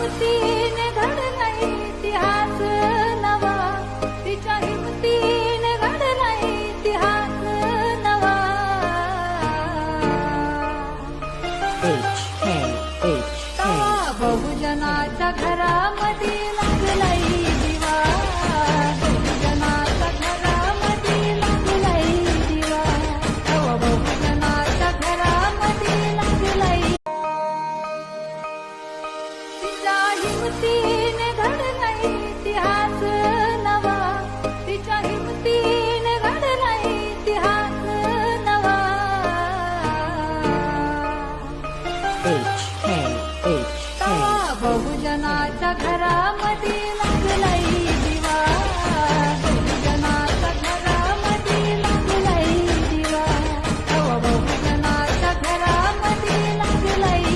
हिमतीने घडला इतिहास नवा, तिच्या हिमतीने घडला इतिहास नवा. तवा बहुजनाच्या घरामध्ये लागलाय दिवा, बहुजनाच्या घरामध्ये लागलाय दिवा, तवा बहुजनाच्या घरामध्ये लागलाय. तिच्या हिमतीने घडला इतिहास नवा, तिच्या हिमतीने घडला इतिहास नवा.